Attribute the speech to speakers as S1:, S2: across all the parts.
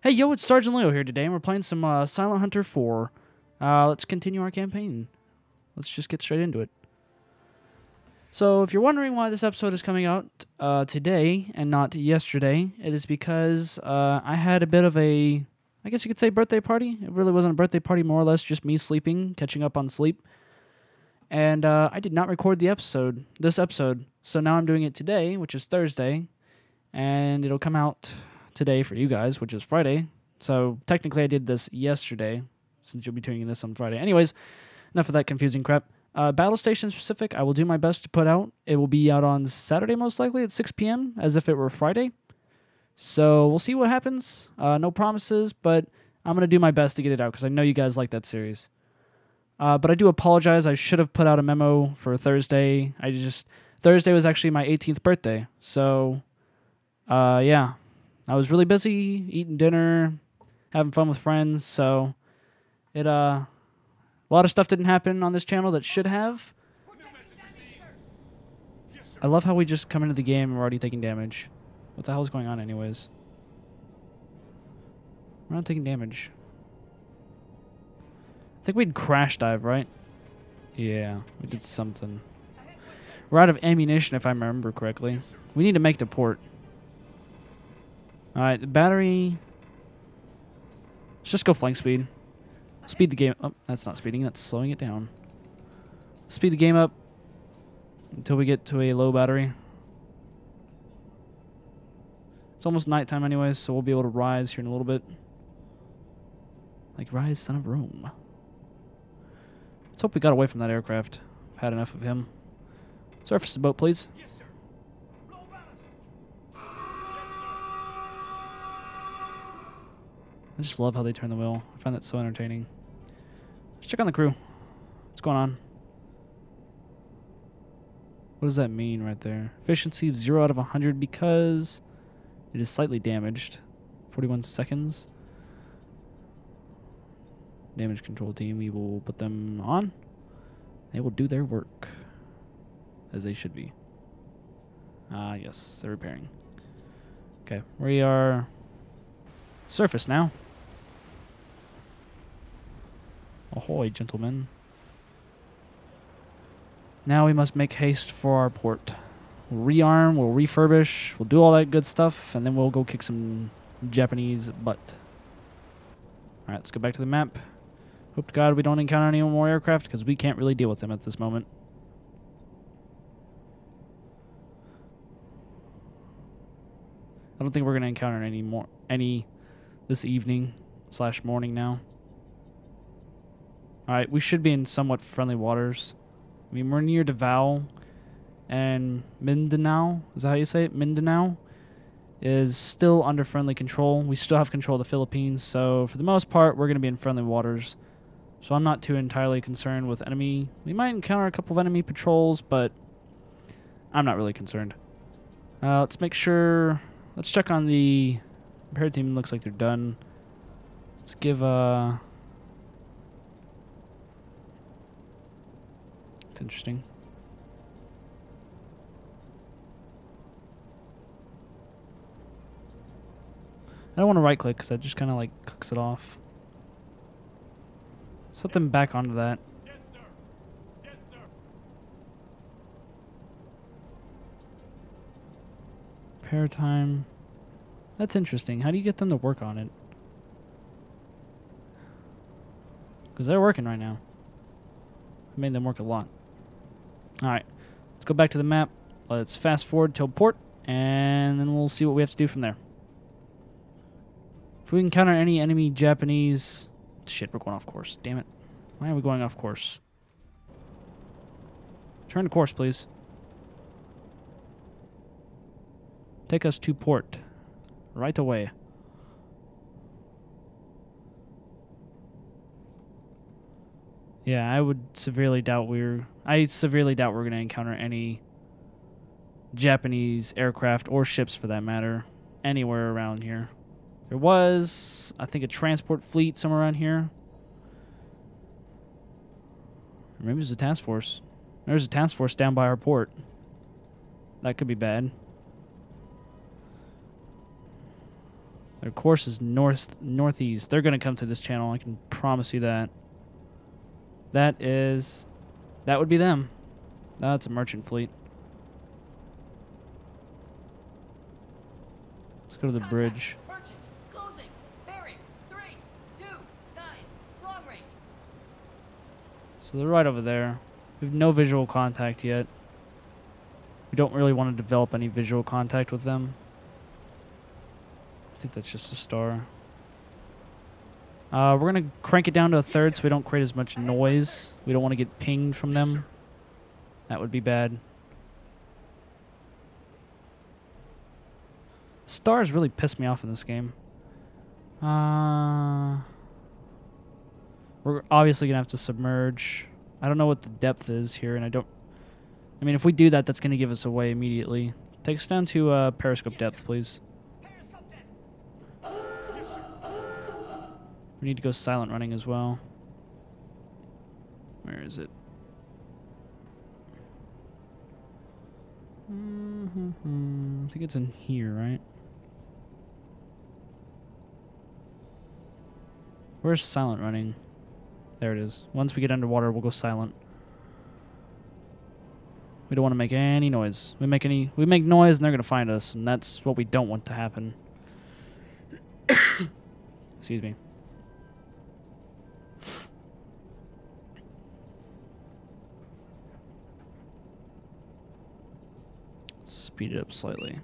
S1: Hey, yo, it's SergeantLeo here today, and we're playing some Silent Hunter 4. Let's continue our campaign. Let's just get straight into it. So, if you're wondering why this episode is coming out today and not yesterday, it is because I had a bit of a, I guess you could say, birthday party. It really wasn't a birthday party, more or less just me sleeping, catching up on sleep. And I did not record this episode, so now I'm doing it today, which is Thursday, and it'll come out today for you guys, which is Friday. So technically I did this yesterday, since you'll be tuning this on Friday. Anyways, enough of that confusing crap. Battle Station specific, I will do my best to put out. It will be out on Saturday most likely at 6 p.m. as if it were Friday. So we'll see what happens. No promises, but I'm going to do my best to get it out because I know you guys like that series. But I do apologize. I should have put out a memo for Thursday. Thursday was actually my 18th birthday. So, yeah. I was really busy eating dinner, having fun with friends, so a lot of stuff didn't happen on this channel that should have. I love how we just come into the game and we're already taking damage. What the hell is going on anyways? We're not taking damage. I think we'd crash dive, right? Yeah, we did something. We're out of ammunition if I remember correctly. We need to make the port. Alright, the battery. Let's just go flank speed. Speed the game. Oh, that's not speeding, that's slowing it down. Speed the game up until we get to a low battery. It's almost nighttime anyways, so we'll be able to rise here in a little bit. Like, rise, son of Rome. Let's hope we got away from that aircraft. I've had enough of him. Surface the boat, please.
S2: Yes, sir. Low ballast.
S1: I just love how they turn the wheel. I find that so entertaining. Let's check on the crew. What's going on? What does that mean right there? Efficiency 0 out of 100 because it is slightly damaged. 41 seconds. Damage control team, we will put them on. They will do their work. As they should be. Yes, they're repairing. Okay, we are surface now. Ahoy, gentlemen. Now we must make haste for our port. We'll rearm, we'll refurbish, we'll do all that good stuff, and then we'll go kick some Japanese butt. Alright, let's go back to the map. Hope to God we don't encounter any more aircraft, because we can't really deal with them at this moment. I don't think we're going to encounter any this evening / morning now. Alright, we should be in somewhat friendly waters. I mean, we're near Davao, and Mindanao, is that how you say it? Mindanao is still under friendly control. We still have control of the Philippines, so for the most part, we're going to be in friendly waters. So I'm not too entirely concerned with enemy. We might encounter a couple of enemy patrols, but I'm not really concerned. Let's make sure... Let's check on the repair team. Looks like they're done. Let's give it's interesting. I don't want to right click because that just kind of like clicks it off. Set them back onto that.
S2: Yes, sir. Yes, sir.
S1: Repair time. That's interesting. How do you get them to work on it? Because they're working right now. I made them work a lot. Alright. Let's go back to the map. Let's fast forward till port. And then we'll see what we have to do from there. If we encounter any enemy Japanese... Shit, we're going off course. Damn it. Why are we going off course? Turn to course, please. Take us to port. Right away. Yeah, I severely doubt we're going to encounter any Japanese aircraft or ships for that matter anywhere around here. There was, I think, a transport fleet somewhere around here. Or maybe it was a task force. There's a task force down by our port. That could be bad. Their course is northeast. They're gonna come to this channel. I can promise you that. That would be them. That's a merchant fleet. Let's go to the bridge.
S3: Merchant, closing, bearing, 3, 2, 9, long range.
S1: So they're right over there. We have no visual contact yet. We don't really want to develop any visual contact with them. I think that's just a star. We're going to crank it down to a third so we don't create as much noise. We don't want to get pinged from them. That would be bad. Stars really piss me off in this game. We're obviously going to have to submerge. I don't know what the depth is here, and I mean, if we do that, that's going to give us away immediately. Take us down to periscope depth, please.
S2: Periscope deck. Yes, sir.
S1: We need to go silent running as well. Where is it? I think it's in here, right? Where's silent running? There it is. Once we get underwater, we'll go silent. We don't want to make any noise. We make noise and they're going to find us, and that's what we don't want to happen. Excuse me. Speed it up slightly.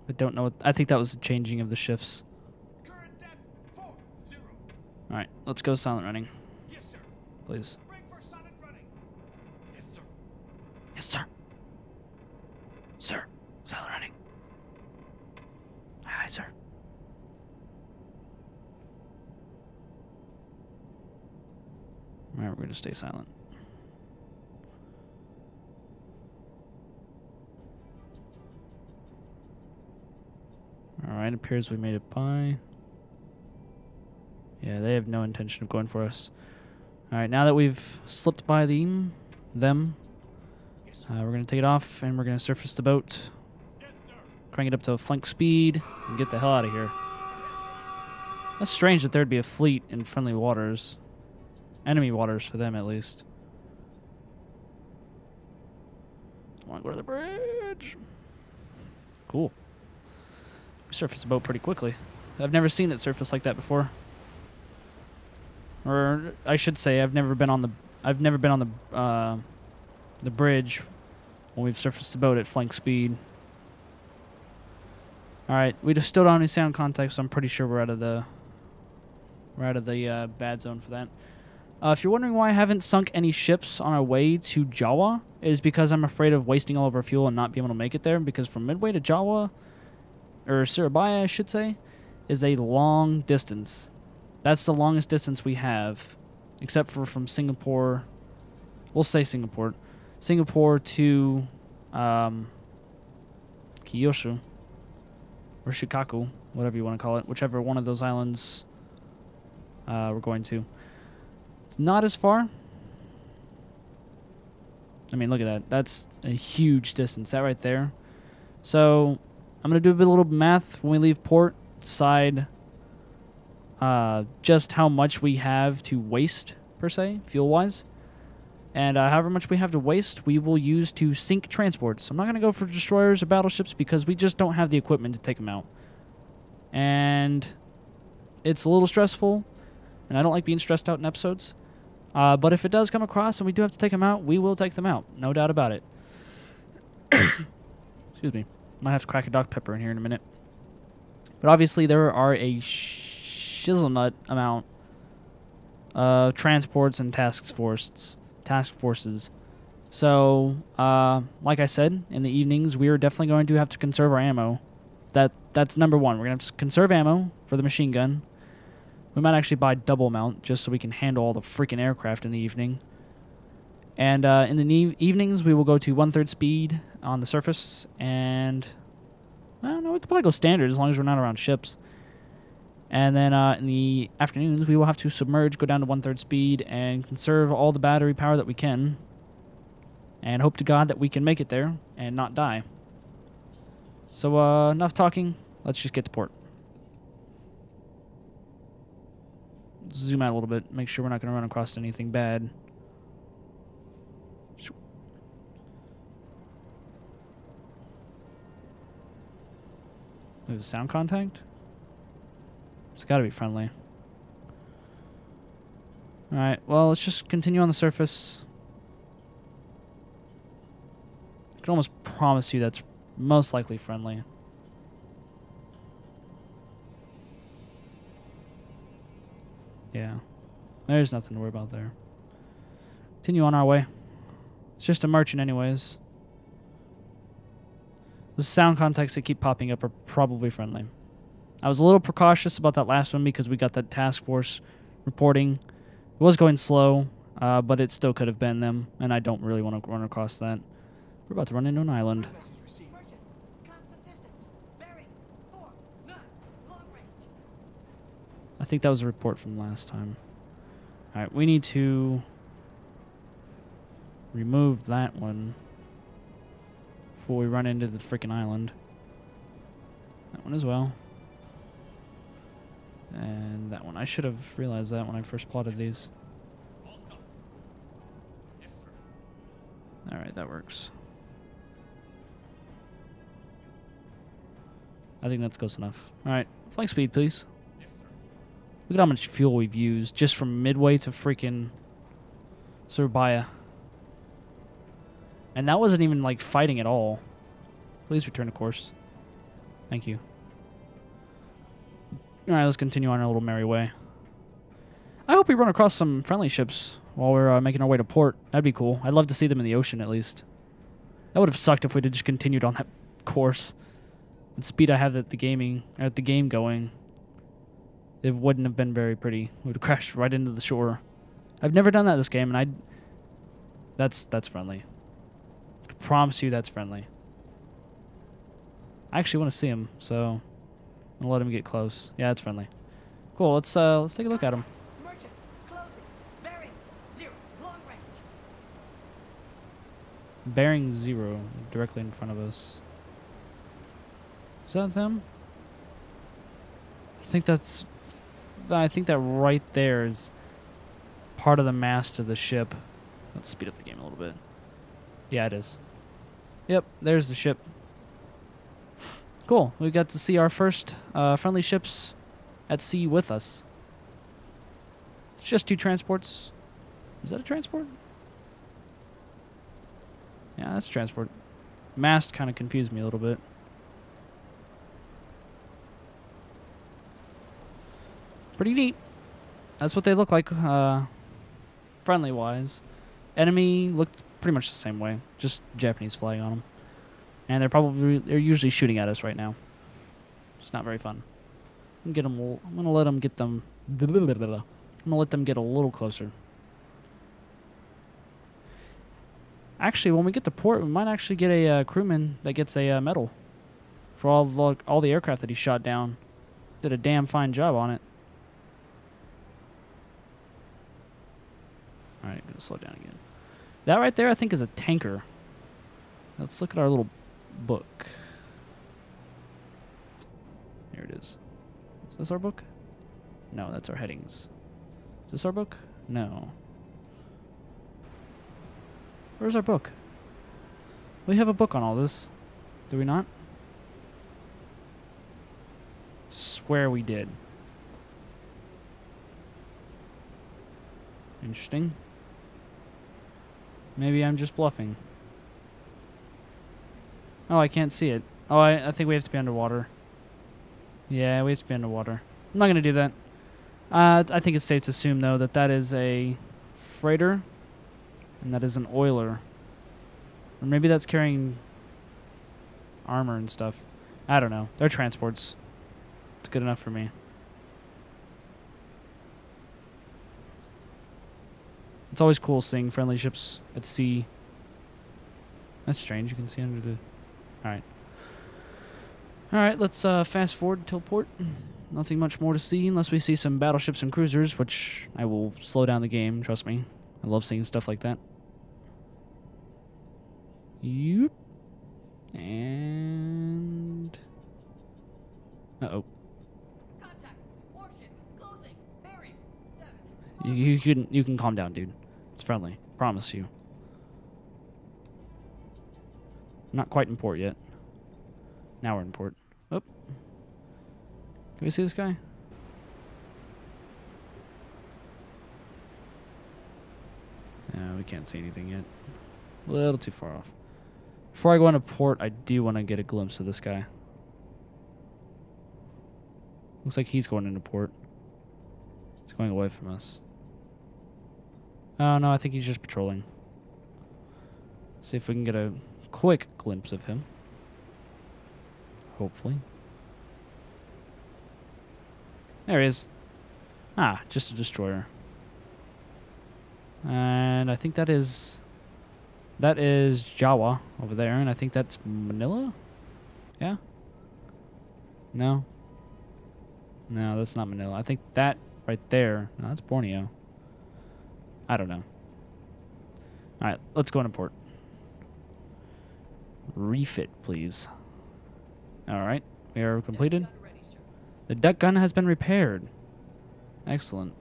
S1: I don't know. I think that was the changing of the shifts.
S2: Current depth 40.
S1: All right, let's go silent running,
S2: Yes, sir.
S1: please.
S2: Ring for silent running. Yes, sir.
S1: Yes, sir. Sir, silent running. Aye, sir. All right, we're going to stay silent. All right, appears we made it by. Yeah, they have no intention of going for us. All right, now that we've slipped by them, we're going to take it off and we're going to surface the boat,
S2: Yes, sir.
S1: crank it up to flank speed, and get the hell out of here. That's strange that there'd be a fleet in friendly waters. Enemy waters for them, at least. I want to go to the bridge. Cool. We surfaced the boat pretty quickly. I've never seen it surface like that before. Or I should say, I've never been on the bridge when we've surfaced the boat at flank speed. All right, we just still don't have any sound contact, so I'm pretty sure we're out of the bad zone for that. If you're wondering why I haven't sunk any ships on our way to Jawa, it is because I'm afraid of wasting all of our fuel and not being able to make it there. Because from Midway to Jawa, or Surabaya, I should say, is a long distance. That's the longest distance we have, except for from Singapore. We'll say Singapore. Singapore to Kyushu, or Shikaku, whatever you want to call it, whichever one of those islands we're going to. It's not as far. I mean, look at that. That's a huge distance. That right there. So I'm going to do a little math when we leave port. Decide just how much we have to waste, per se, fuel-wise. And however much we have to waste, we will use to sink transports. I'm not going to go for destroyers or battleships because we just don't have the equipment to take them out. And it's a little stressful, and I don't like being stressed out in episodes. But if it does come across and we do have to take them out, we will take them out. No doubt about it. Excuse me. Might have to crack a Dr. Pepper in here in a minute. But obviously there are a shizzle-nut amount of transports and task forces. So, like I said, in the evenings, we are definitely going to have to conserve our ammo. That's number one. We're going to have to conserve ammo for the machine gun. We might actually buy double amount just so we can handle all the freaking aircraft in the evening. And in the evenings, we will go to 1/3 speed on the surface. And, I don't know, we could probably go standard as long as we're not around ships. And then in the afternoons, we will have to submerge, go down to 1/3 speed, and conserve all the battery power that we can. And hope to God that we can make it there and not die. So enough talking. let's just get to port. Zoom out a little bit. Make sure we're not going to run across anything bad. There's sound contact? It's got to be friendly. Alright, well, let's just continue on the surface. I can almost promise you that's most likely friendly. Yeah. There's nothing to worry about there. Continue on our way. It's just a merchant anyways. The sound contacts that keep popping up are probably friendly. I was a little precautious about that last one because we got that task force reporting. It was going slow, but it still could have been them, and I don't really want to run across that. We're about to run into an island.
S2: Message received.
S3: Merchant, constant distance. Bearing 49, long range.
S1: I think that was a report from last time. Alright, we need to remove that one before we run into the freaking island. That one as well. And that one. I should have realized that when I first plotted these.
S2: All stop. Yes, sir.
S1: Alright, that works. I think that's close enough. Alright, flank speed, please.
S2: Yes, sir.
S1: Look at how much fuel we've used just from Midway to freaking Surabaya. And that wasn't even like fighting at all. Please return to course. Thank you. Alright, let's continue on our little merry way. I hope we run across some friendly ships while we're making our way to port. That'd be cool. I'd love to see them in the ocean at least. That would have sucked if we'd have just continued on that course. The speed I have at the game going, it wouldn't have been very pretty. We would have crashed right into the shore. I've never done that this game, and that's friendly. I promise you that's friendly. I actually want to see him, so I'm gonna let him get close. Yeah, it's friendly. Cool. Let's take a look at him.
S3: Merchant, closing. Bearing 0, long range.
S1: Bearing 0, directly in front of us. Is that them? I think that right there is part of the mast of the ship. Let's speed up the game a little bit. Yeah, it is. Yep, there's the ship. Cool. We got to see our first friendly ships at sea with us. It's just 2 transports. Is that a transport? Yeah, that's transport. Mast kind of confused me a little bit. Pretty neat. That's what they look like, friendly-wise. Enemy looked pretty much the same way, just Japanese flag on them. And they're usually shooting at us right now. It's not very fun. I'm gonna let them get them. I'm gonna let them get a little closer. Actually, when we get to port, we might actually get a crewman that gets a medal for all the aircraft that he shot down. Did a damn fine job on it. All right, gonna slow down again. That right there, I think, is a tanker. Let's look at our little book. Here it is. Is this our book? No, that's our headings. Is this our book? No. Where's our book? We have a book on all this. Do we not? Swear we did. Interesting. Maybe I'm just bluffing. Oh, I can't see it. Oh, I think we have to be underwater. Yeah, we have to be underwater. I'm not going to do that. I think it's safe to assume, though, that that is a freighter and that is an oiler. Or maybe that's carrying armor and stuff. I don't know. They're transports. It's good enough for me. It's always cool seeing friendly ships at sea. That's strange. You can see under the... Alright. Alright, let's fast forward till port. Nothing much more to see unless we see some battleships and cruisers, which I will slow down the game, trust me. I love seeing stuff like that. Yep. And... Uh-oh.
S3: Contact. Warship. Closing. Bearing. 7.
S1: You can calm down, dude. It's friendly. Promise you. Not quite in port yet. Now we're in port. Oh. Can we see this guy? No, we can't see anything yet. A little too far off. Before I go into port, I do want to get a glimpse of this guy. Looks like he's going into port. He's going away from us. Oh, no, I think he's just patrolling. See if we can get a quick glimpse of him. Hopefully. There he is. Ah, just a destroyer. And I think that is Jawa over there, and I think that's Manila? Yeah? No? No, that's not Manila. I think that right there, no, that's Borneo. I don't know. Alright, let's go into port. Refit, please. Alright, we are completed.
S3: Gun ready, sir.
S1: The deck gun has been repaired. Excellent.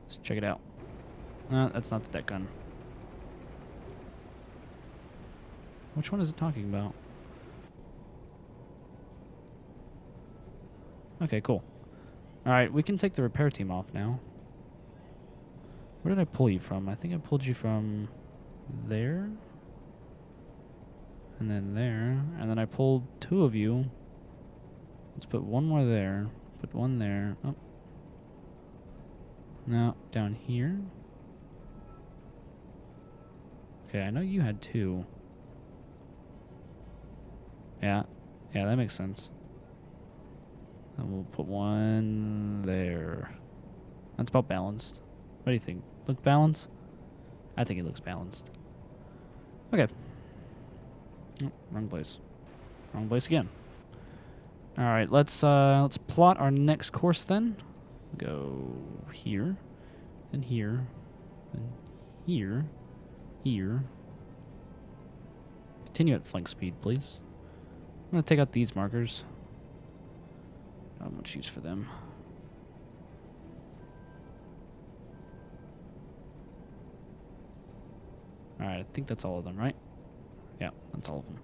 S1: Let's check it out. That's not the deck gun. Which one is it talking about? Okay, cool. Alright, we can take the repair team off now. Where did I pull you from? I think I pulled you from there. And then there. And then I pulled 2 of you. Let's put one more there. Put one there. Oh. Now, down here. Okay, I know you had 2. Yeah. Yeah, that makes sense. And we'll put one there. That's about balanced. What do you think? Look balanced? I think it looks balanced. Okay. Oh, wrong place. Wrong place again. All right, let's plot our next course then. Go here, and here, and here, here. Continue at flank speed, please. I'm gonna take out these markers. Not much use for them. Alright, I think that's all of them, right? Yeah, that's all of them.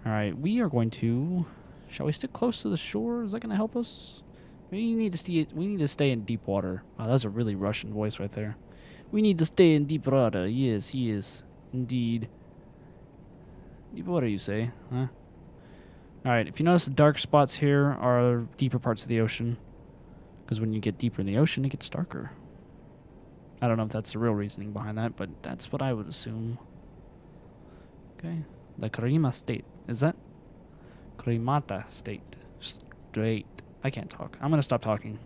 S1: Alright, we are going to... Shall we stick close to the shore? Is that going to help us? We need to stay in deep water. Wow, that's a really Russian voice right there. We need to stay in deep water. Yes, yes, indeed. Deep water, you say? Huh? Alright, if you notice the dark spots here are deeper parts of the ocean. Because when you get deeper in the ocean, it gets darker. I don't know if that's the real reasoning behind that, but that's what I would assume. Okay. The Karima State. Is that? Karimata State. Straight. I can't talk. I'm going to stop talking.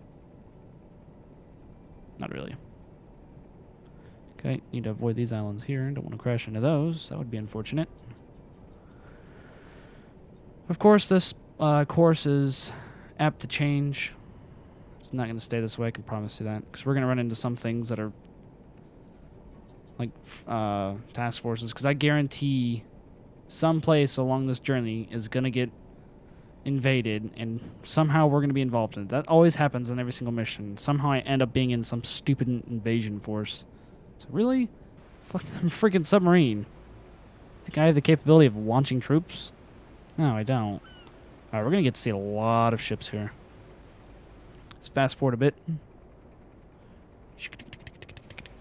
S1: Not really. Okay. Need to avoid these islands here. Don't want to crash into those. That would be unfortunate. Of course, this course is apt to change. It's not going to stay this way, I can promise you that. Because we're going to run into some things that are like task forces. Because I guarantee some place along this journey is going to get invaded. And somehow we're going to be involved in it. That always happens in every single mission. Somehow I end up being in some stupid invasion force. So really? Fucking freaking submarine. Think I have the capability of launching troops? No, I don't. Alright, we're going to get to see a lot of ships here. Let's fast forward a bit.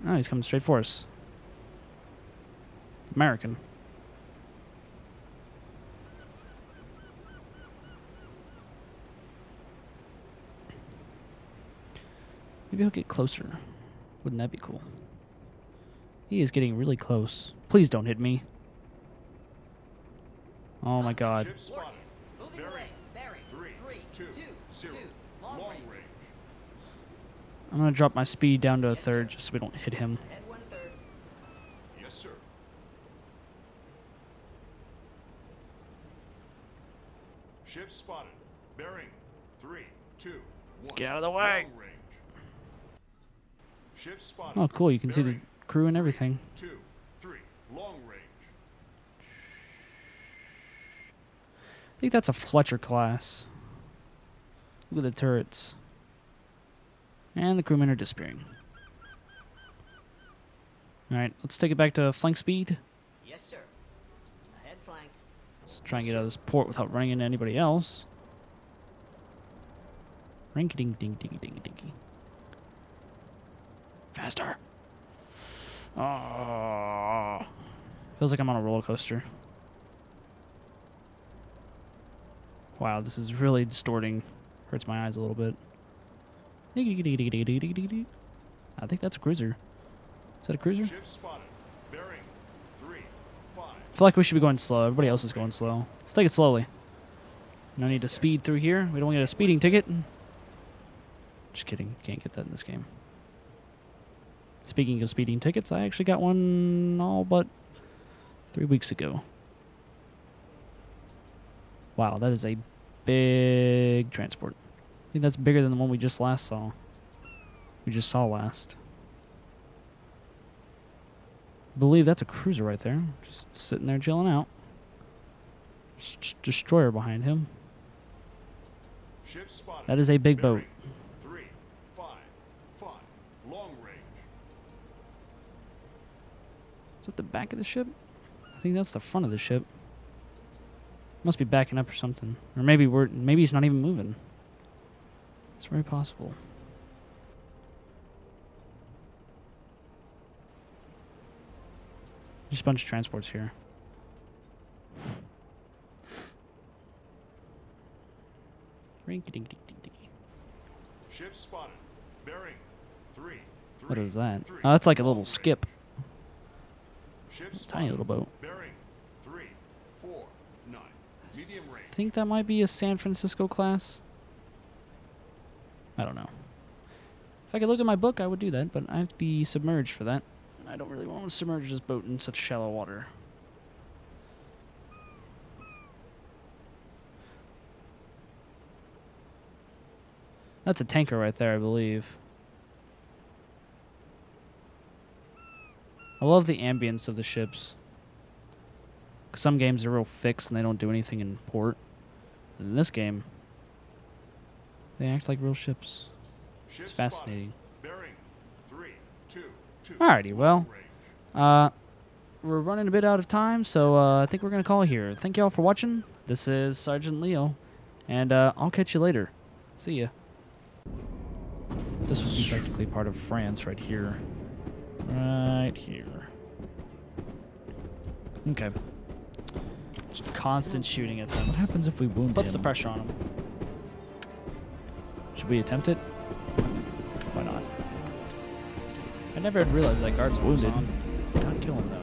S1: Oh, he's coming straight for us. American. Maybe he'll get closer. Wouldn't that be cool? He is getting really close. Please don't hit me. Oh my god.
S2: Ship spotted.
S3: Moving away. Bearing. 3, 2, 2. Long range.
S1: I'm going to drop my speed down to a third just so we don't hit him.
S3: Head 1/3.
S2: Yes, sir. Ship spotted. Bearing. 3, 2, 1.
S1: Get out of the way.
S2: Long range. Ship spotted.
S1: Oh, cool. You can see the
S2: Bearing.
S1: crew and everything.
S2: 2, 3. Long range.
S1: I think that's a Fletcher class. Look at the turrets. And the crewmen are disappearing. Alright, let's take it back to flank speed.
S3: Yes, sir. Ahead flank.
S1: Let's try and get out of this port without running into anybody else. Rinky-ding-ding-ding-ding-dingy. Faster! Oh, feels like I'm on a roller coaster. Wow, this is really distorting. Hurts my eyes a little bit. I think that's a cruiser. Is that a cruiser?
S2: Ship spotted. Bearing 3, 5.
S1: I feel like we should be going slow. Everybody else is going slow. Let's take it slowly. No need to speed through here. We don't get a speeding ticket. Just kidding. Can't get that in this game. Speaking of speeding tickets, I actually got one all but 3 weeks ago. Wow, that is a big transport. I think that's bigger than the one we just saw. We just saw last. I believe that's a cruiser right there. Just sitting there chilling out. Destroyer behind him.
S2: Ship spotted.
S1: That is a big boat.
S2: Bearing 3, 5, 5. Long range.
S1: Is that the back of the ship? I think that's the front of the ship. Must be backing up or something. Or maybe he's not even moving. It's very possible. Just a bunch of transports here. Rinky-dink-dink-dink-dink.
S2: Ship spotted. Bearing 3, 3.
S1: What is that?
S2: 3.
S1: Oh, that's like a little
S2: Long
S1: skip.
S2: range. Ship
S1: Tiny
S2: spotted.
S1: little boat.
S2: Bearing 3, 4, 9. Medium range.
S1: I think that might be a San Francisco class. I don't know. If I could look at my book, I would do that, but I have to be submerged for that. And I don't really want to submerge this boat in such shallow water. That's a tanker right there, I believe. I love the ambience of the ships. 'Cause some games are real fixed and they don't do anything in port. And in this game, they act like real ships.
S2: Ship
S1: It's fascinating.
S2: spotted. Bearing 3, 2, 2.
S1: Alrighty, well,
S2: Long range.
S1: we're running a bit out of time, so I think we're going to call it here. Thank y'all for watching. This is Sergeant Leo, and I'll catch you later. See ya. This would be practically part of France right here. Right here. Okay. Just constant shooting at them.
S4: What happens if we wound
S1: Puts
S4: him?
S1: the pressure on them. Should we attempt it? Why not? I never realized that guards were
S4: Wounded.
S1: on.
S4: Not kill him though.